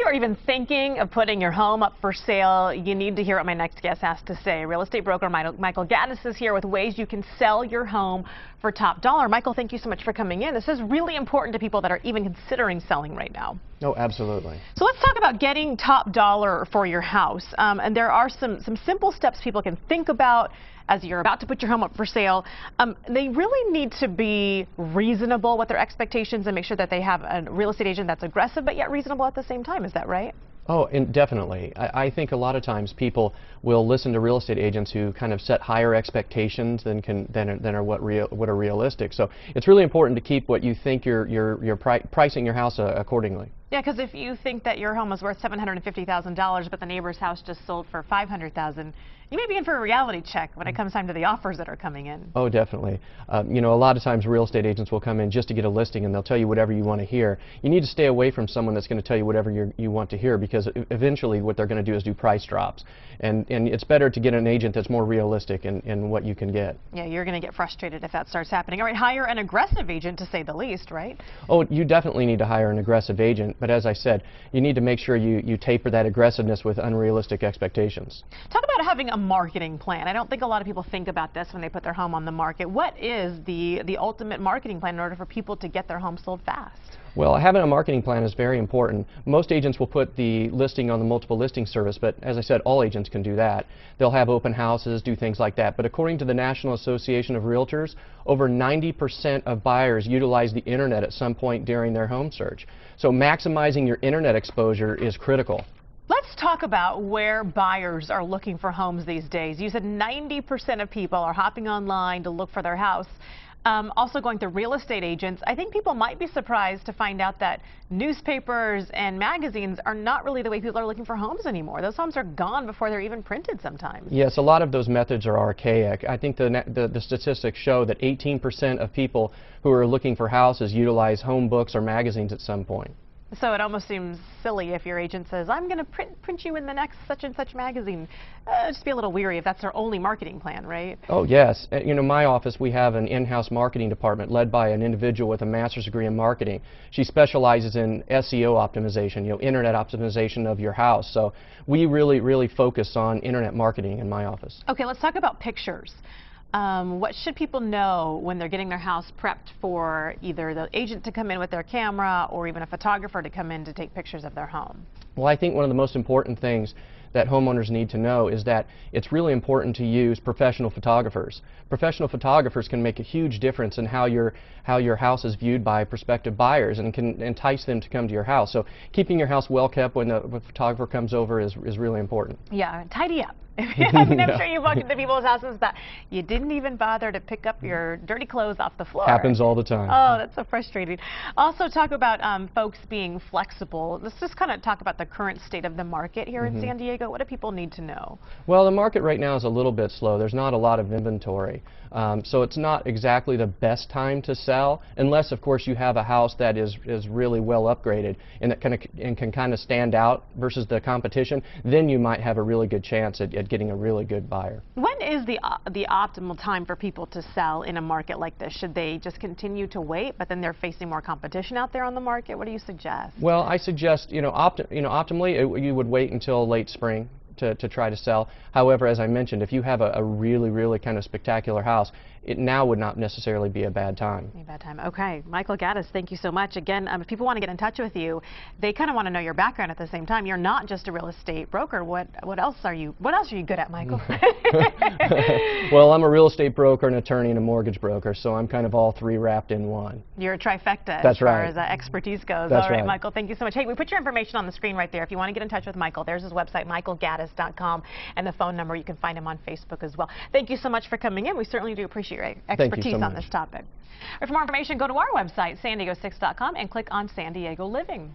are even thinking of putting your home up for sale, you need to hear what my next guest has to say. Real estate broker Michael Gaddis is here with ways you can sell your home for top dollar. Michael, thank you so much for coming in. This is really important to people that are even considering selling right now. Oh, absolutely. So let's talk about getting top dollar for your house. And there are some simple steps people can think about as you're about to put your home up for sale. They really need to be reasonable with their expectations and make sure that they have a real estate agent that's aggressive but yet reasonable at the same time. Is that right? Oh, and definitely. I think a lot of times people will listen to real estate agents who kind of set higher expectations than are what are realistic. So it's really important to keep what you think you're pricing your house accordingly. Yeah, because if you think that your home is worth $750,000, but the neighbor's house just sold for $500,000, you may be in for a reality check when it comes time to the offers that are coming in. Oh, definitely. You know, a lot of times real estate agents will come in just to get a listing, and they'll tell you whatever you want to hear. You need to stay away from someone that's going to tell you whatever you want to hear, because eventually what they're going to do is do price drops. And it's better to get an agent that's more realistic in what you can get. Yeah, you're going to get frustrated if that starts happening. All right, hire an aggressive agent, to say the least, right? Oh, you definitely need to hire an aggressive agent. But as I said, you need to make sure you taper that aggressiveness with unrealistic expectations. Talk about having a marketing plan. I don't think a lot of people think about this when they put their home on the market. What is the ultimate marketing plan in order for people to get their home sold fast? Well, having a marketing plan is very important. Most agents will put the listing on the multiple listing service, but as I said, all agents can do that. They'll have open houses, do things like that. But according to the National Association of Realtors, over 90% of buyers utilize the internet at some point during their home search. So maximizing your internet exposure is critical. Let's talk about where buyers are looking for homes these days. You said 90% of people are hopping online to look for their house. Also going to real estate agents. I think people might be surprised to find out that newspapers and magazines are not really the way people are looking for homes anymore. Those homes are gone before they're even printed sometimes. Yes, a lot of those methods are archaic. I think the statistics show that 18% of people who are looking for houses utilize home books or magazines at some point. So it almost seems silly if your agent says, I'm going to print you in the next such and such magazine. Just be a little weary if that's their only marketing plan, right? Oh, yes. You know, my office, we have an in-house marketing department led by an individual with a master's degree in marketing. She specializes in SEO optimization, you know, internet optimization of your house. So we really focus on internet marketing in my office. Okay, let's talk about pictures. What should people know when they're getting their house prepped for either the agent to come in with their camera or even a photographer to come in to take pictures of their home? Well, I think one of the most important things that homeowners need to know is that it's really important to use professional photographers. Professional photographers can make a huge difference in how your house is viewed by prospective buyers and can entice them to come to your house. So keeping your house well kept when the photographer comes over is really important. Yeah, tidy up. I mean, I'm sure you've walked into people's houses that you didn't even bother to pick up your dirty clothes off the floor. Happens all the time. Oh, that's so frustrating. Also talk about folks being flexible. Let's just kind of talk about the current state of the market here in San Diego. What do people need to know? Well, the market right now is a little bit slow. There's not a lot of inventory. So it's not exactly the best time to sell, unless, of course, you have a house that is really well upgraded and that can kind of stand out versus the competition. Then you might have a really good chance at getting a really good buyer. When is the optimal time for people to sell in a market like this? Should they just continue to wait, but then they're facing more competition out there on the market? What do you suggest? Well, I suggest, optimally, you would wait until late spring to try to sell. However, as I mentioned, if you have a really kind of spectacular house, it now would not necessarily be a bad time. A bad time. Okay. Michael Gaddis, thank you so much. Again, if people want to get in touch with you, they kind of want to know your background at the same time. You're not just a real estate broker. What else are you good at, Michael? Well, I'm a real estate broker, an attorney, and a mortgage broker, so I'm kind of all three wrapped in one. You're a trifecta as far as expertise goes. That's all right, right. Michael, thank you so much. Hey, we put your information on the screen right there. If you want to get in touch with Michael, there's his website, michaelgaddis.com, and the phone number. You can find him on Facebook as well. Thank you so much for coming in. We certainly do appreciate your expertise on this topic. For more information, go to our website, san diego6.com, and click on San Diego Living.